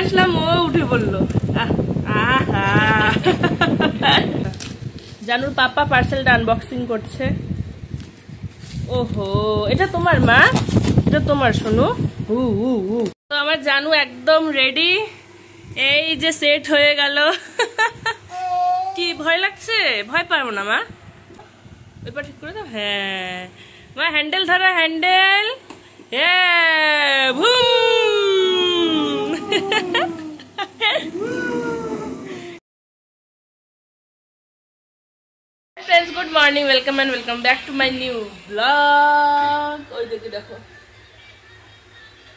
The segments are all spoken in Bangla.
আসলাম ও উঠে পড়লো। জানুর পাপা পার্সেলটা আনবক্সিং করছে। ওহো, এটা তোমার মা? এটা তোমার শোনো। তো আমার জানু একদম রেডি, এই যে সেট হয়ে গেল। কি ভয় লাগছে? ভয় পাবো না মা, এবার ঠিক করে দাও। হ্যাঁ মা, হ্যান্ডেল ধরো, handle. Friends, good morning, welcome and welcome back to my new blog. ওই দেখো দেখো,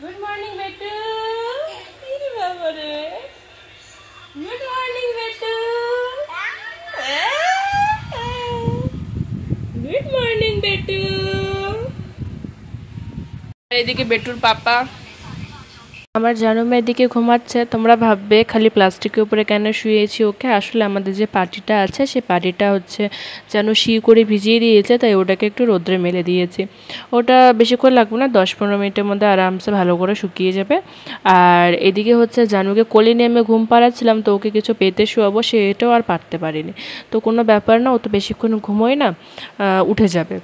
गुड मॉर्निंग बेटू। मेरी बाबा रे, गुड मॉर्निंग बेटू, गुड मॉर्निंग बेटू। এদিকে বেটুর পাপা। আমার জানু মেয়ে এদিকে ঘুমাচ্ছে। তোমরা ভাববে খালি প্লাস্টিকের উপরে কেন শুয়েছি ওকে, আসলে আমাদের যে পাটিটা আছে সেই পাটিটা হচ্ছে যেন শি করে ভিজিয়ে দিয়েছে, তাই ওটাকে একটু রোদ্রে মেলে দিয়েছি। ওটা বেশিক্ষণ লাগবে না, 10-15 মিনিটের মধ্যে আরামসে ভালো করে শুকিয়ে যাবে। আর এদিকে হচ্ছে জানুকে কোলে নিয়ে আমি ঘুম পাড়াচ্ছিলাম, তো ওকে কিছু পেতে শোয়াবো, সেটাও আর পারতে পারিনি। তো কোনো ব্যাপার না, ও তো বেশিক্ষণ ঘুমোয় না, উঠে যাবে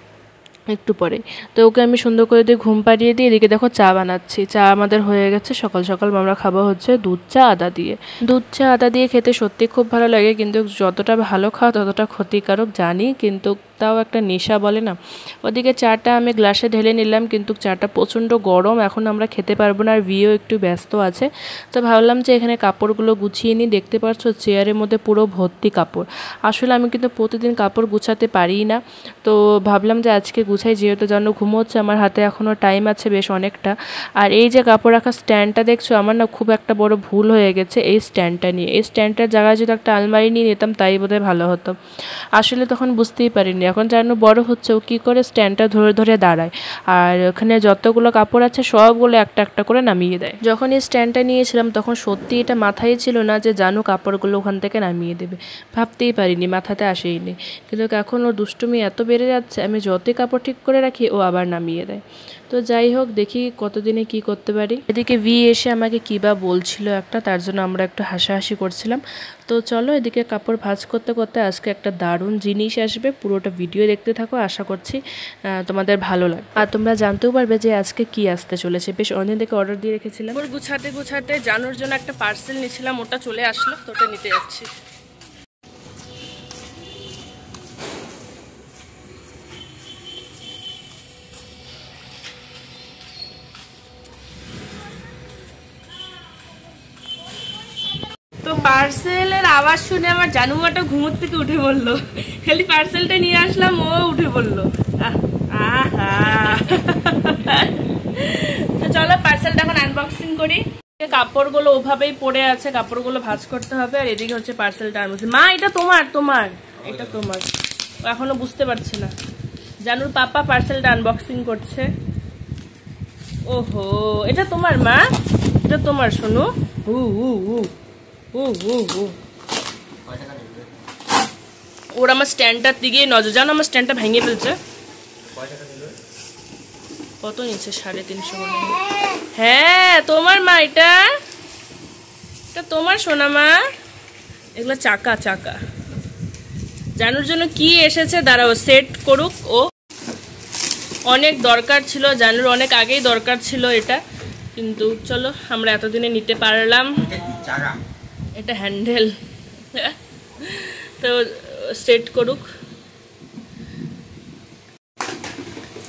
একটু পরে। তো ওকে আমি সুন্দর করে দিয়ে ঘুম পাড়িয়ে দিয়ে এদিকে দেখো চা বানাচ্ছি। চা আমাদের হয়ে গেছে। সকাল সকাল আমরা খাবো হচ্ছে দুধ চা আদা দিয়ে। দুধ চা আদা দিয়ে খেতে সত্যি খুব ভালো লাগে, কিন্তু যতটা ভালো খাওয়া ততটা ক্ষতিকারক জানি, কিন্তু তাও একটা নেশা বলে না। ওদিকে চাটা আমি গ্লাসে ঢেলে নিলাম, কিন্তু চাটা প্রচণ্ড গরম, এখন আমরা খেতে পারবো না। আর ভিও একটু ব্যস্ত আছে, তো ভাবলাম যে এখানে কাপড়গুলো গুছিয়ে নিই। দেখতে পাচ্ছ চেয়ারের মধ্যে পুরো ভর্তি কাপড়। আসলে আমি কিন্তু প্রতিদিন কাপড় গুছাতে পারি না, তো ভাবলাম যে আজকে গুছাই, যেহেতু যেন ঘুমোচ্ছে, আমার হাতে এখনও টাইম আছে বেশ অনেকটা। আর এই যে কাপড় রাখার স্ট্যান্ডটা দেখছো, আমার না খুব একটা বড় ভুল হয়ে গেছে এই স্ট্যান্ডটা নিয়ে। এই স্ট্যান্ডটার জায়গায় যদি একটা আলমারি নিয়ে নিতাম তাই বোধহয় ভালো হতো। আসলে তখন বুঝতেই পারিনি, এখন যেন বড় হচ্ছে ও কী করে স্ট্যান্ডটা ধরে ধরে দাঁড়ায়, আর ওখানে যতগুলো কাপড় আছে সবগুলো একটা একটা করে নামিয়ে দেয়। যখন এই স্ট্যান্ডটা নিয়েছিলাম তখন সত্যি এটা মাথায় ছিল না যে জানো কাপড়গুলো ওখান থেকে নামিয়ে দেবে, ভাবতেই পারিনি, মাথাতে আসেইনি। কিন্তু এখন ওর দুষ্টুমি এত বেড়ে যাচ্ছে, আমি যতই কাপড় ঠিক করে রাখি ও আবার নামিয়ে দেয়। তো যাই হোক, দেখি কতদিনে কি করতে পারি। এদিকে ভি এসে আমাকে কী বা বলছিল একটা, তার জন্য আমরা একটু হাসাহাসি করছিলাম। তো চলো, এদিকে কাপড় ভাঁজ করতে করতে আজকে একটা দারুণ জিনিস আসবে, পুরোটা ভিডিও দেখতে থাকো, আশা করছি তোমাদের ভালো লাগবে। আর তোমরা জানতেও পারবে যে আজকে কি আসতে চলেছে। বেশ অনেক থেকে অর্ডার দিয়ে রেখেছিলাম। ওর গুছাতে গুছাতে জানুর জন্য একটা পার্সেল নিয়েছিলাম, ওটা চলে আসলো, তো ওটা নিতে যাচ্ছি। তো পার্সেলের আওয়াজ শুনে আমার জানুমাটা ঘুমোর থেকে উঠে পড়লো, খালি পার্সেলটা নিয়ে আসলাম ও উঠে পড়লো। তো চলো পার্সেলটা এখন আনবক্সিং করি। কাপড়গুলো ওভাবেই পড়ে আছে, কাপড়গুলো ভাঁজ করতে হবে। আর এদিকে হচ্ছে পার্সেলটা আনবক্সিং। মা, এটা তোমার? তোমার এটা তোমার? এখনো বুঝতে পারছি না। জানুর পাপা পার্সেলটা আনবক্সিং করছে। ওহো, এটা তোমার মা? এটা তোমার শোনো। ওর আমার স্ট্যান্ডটার দিকে নজর, জানো আমার স্ট্যান্ডটা ভেঙে ফেলছে। কত নিচ্ছে? 350 করে। হ্যাঁ তোমার মা, এটা তোমার সোনা মা। এগুলো চাকা চাকা। জানুর জন্য কি এসেছে দাঁড়াও সেট করুক। ও অনেক দরকার ছিল, জানুর অনেক আগেই দরকার ছিল এটা, কিন্তু চলো আমরা এতদিনে নিতে পারলাম। এটা হ্যান্ডেল, তো সেট করুক।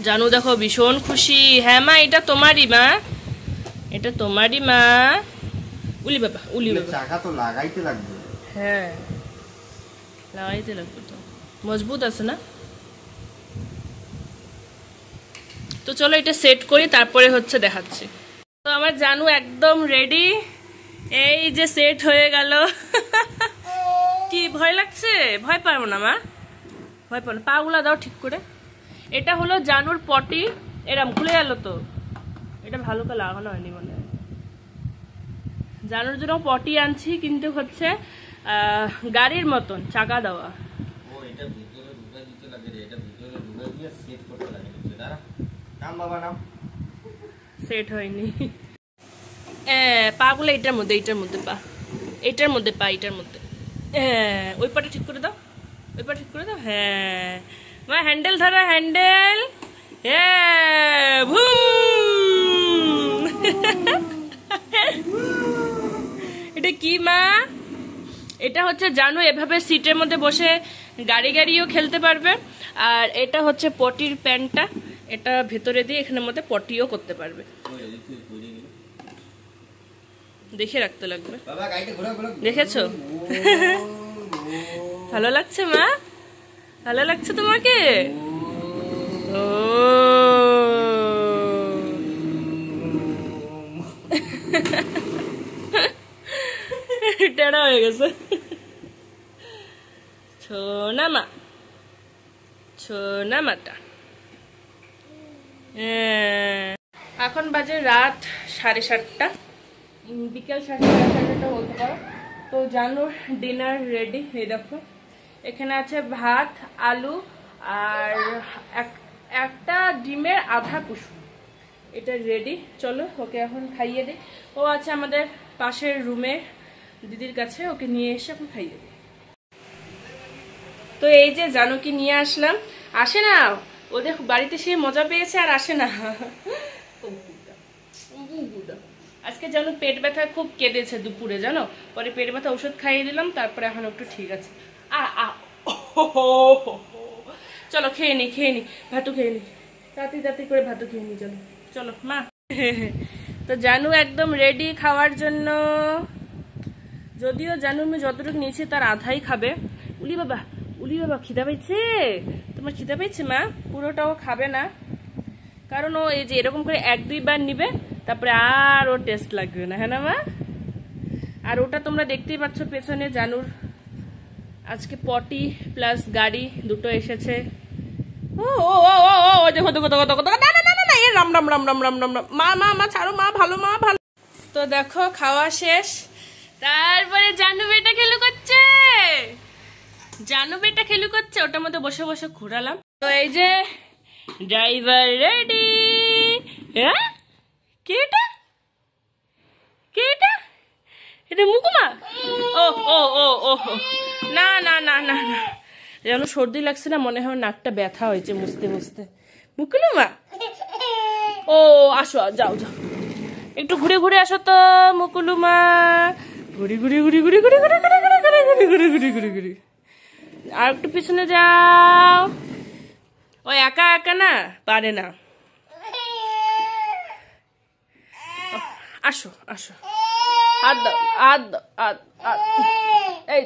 জানু দেখো ভীষণ খুশি। হ্যাঁ মা, এটা তোমারই মা, এটা তোমারই মা। উলি বাবা, উলি বাবা, চাকা তো লাগাইতে লাগবে। হ্যাঁ লাগাইতে লাগবে, তো মজবুত আছে না। তো চলো এটা সেট করি, তারপরে হচ্ছে দেখাচ্ছি। তো আমার জানু একদম রেডি, এই যে সেট হয়ে গেল। কি ভয় লাগছে? ভয় পাবো না মা, ভয় পাবো না। পাগুলা দাও ঠিক করে। এটা হলো জানুর পটি, এরম খুলে গেল তো, এটা ভালো করে লাগানো হয়নি মনে হয়। জানুর জন্য পটি আনছি, কিন্তু হচ্ছে গাড়ির মতন চাকা দেওয়া। সেট হয়নি। পা গুলো এটার মধ্যে পা, এটার মধ্যে পা, এটার মধ্যে। হ্যাঁ, ওই পাটা ঠিক করে দাও, ওই পাটা ঠিক করে দাও। হ্যাঁ মা, হ্যান্ডেল ধরো, হ্যান্ডেল। হ্যাঁ, ভুম। এটা কি মা? এটা হচ্ছে জানো, এভাবে সিটের মধ্যে বসে গাড়িও খেলতে পারবে। আর এটা হচ্ছে পটির প্যান্টটা, এটা ভেতরে দিয়ে এখানের মধ্যে পটিও করতে পারবে। দেখে রাখতে লাগবে, দেখেছো? ভালো লাগছে মা? ভালো লাগছে তোমাকে? ও টেড়া হয়ে গেছে। ছোনা মা, ছোনা মাটা। এখন বাজে রাত 7:30, বিকেল 7:30 বলতে পারো। তো জানো ডিনার রেডি। এই দেখো, এখানে আছে ভাত, আলু আর একটা ডিমের আধা কুসুম, এটা রেডি। চলো ওকে এখন খাইয়ে দিই। ও আছে আমাদের পাশের রুমে দিদির কাছে, ওকে নিয়ে এসে এখন খাইয়ে দিই। তো এই যে জানুকে নিয়ে আসলাম, আসে না, ওদের বাড়িতে সে মজা পেয়েছে আর আসে না। আজকে জানো পেট ব্যথা খুব কেঁদেছে দুপুরে, জানো, পরে পেট ব্যথা ওষুধ খাইয়ে দিলাম, তারপরে এখন একটু ঠিক আছে। চলো খেয়ে নি, খেয়ে নি, ভাতু খেয়ে নি, তাড়াতাড়ি করে ভাতু খেয়ে নি। চলো চলো মা। তো জানু একদম রেডি খাওয়ার জন্য, যদিও জানু আমি যতটুকু নিয়েছি তার আধাই খাবে। উলি বাবা, উলি বাবা, খিদা পাইছে তোমার? খিদা পাইছে মা? পুরোটাও খাবে না, কারণ ও এই যে এরকম করে 1-2 বার নিবে, তারপরে আর ও টেস্ট লাগবে না, হ্যাঁ না মা? আর ওটা তোমরা দেখতেই পাচ্ছ পেছনে জানুর আজকে পটি প্লাস গাড়ি দুটো এসেছে। ও ও ও ও দেখো দেখো দেখো দেখো, না না না না, এই রাম রাম রাম রাম রাম রাম রাম, মা মা মা ছাড়ো মা, ভালো মা ভালো। তো দেখো খাওয়া শেষ, তারপরে জানু বেটা খেলু করছে, জানু বেটা খেলু করছে, ওটার মধ্যে বসে বসে ঘোরালাম। তো এই যে ড্রাইভার রেডি। হ্যাঁ, কে এটা? কে এটা? এটা মুকুমা? ও ও ও ও, না না না না না, যেন সর্দি লাগছে না, মনে হয় নাকটা ব্যথা হয়েছে মুছতে মুছতে। মুকুলুমা, ও আসো, যাও যাও, একটু ঘুরে ঘুরে আসো তো মুকুলুমা, ঘুরি ঘুরি ঘুরি ঘুরি ঘুরি ঘুরি ঘুরি ঘুরি ঘুরি ঘুরি ঘুরি ঘুরি ঘুরি, আর একটু পিছনে যাও। ও একা একা না পারে না, আসো আসো, হাত দাও, হাত দাও, হাত হাত। এই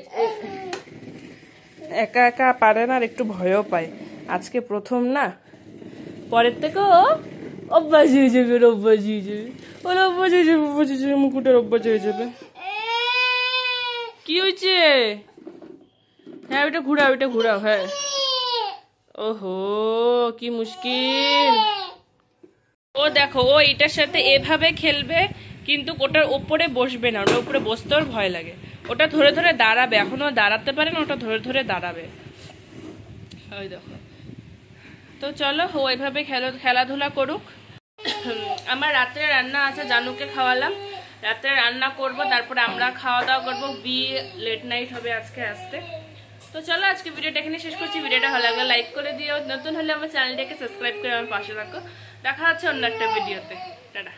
একা একা পারে না, আর একটু ভয়ও পায়, আজকে প্রথম না, পরের থেকে অভ্যাস হয়ে যাবে, অভ্যাস হয়ে যাবে, ওর অভ্যাস হয়ে যাবে, অভ্যাস হয়ে যাবে, মুকুটের অভ্যাস হয়ে যাবে। কি হয়েছে? হ্যাঁ ওইটা ঘুরাও, ওইটা ঘুরাও, হ্যাঁ। ওহো কি মুশকিল। ও দেখো, ও এটার সাথে এভাবে খেলবে, কিন্তু ওটার ওপরে বসবে না, ওটার উপরে বসতেও ভয় লাগে, ওটা ধরে ধরে দাঁড়াবে, এখনো দাঁড়াতে পারে না, ওটা ধরে ধরে দাঁড়াবে, ওই দেখো। তো চলো ও এভাবে খেলাধুলা করুক। আমার রাত্রে রান্না আছে, জানুকে খাওয়ালাম, রাত্রে রান্না করব, তারপরে আমরা খাওয়া দাওয়া করবো, লেট নাইট হবে আজকে আসতে। তো চলো আজকে ভিডিওটা এখানে শেষ করছি। ভিডিওটা ভালো লাগলে লাইক করে দিও, নতুন হলে আমার চ্যানেলটাকে সাবস্ক্রাইব করে আমার পাশে থাকো। দেখা হচ্ছে অন্য একটা ভিডিওতে, টাটা।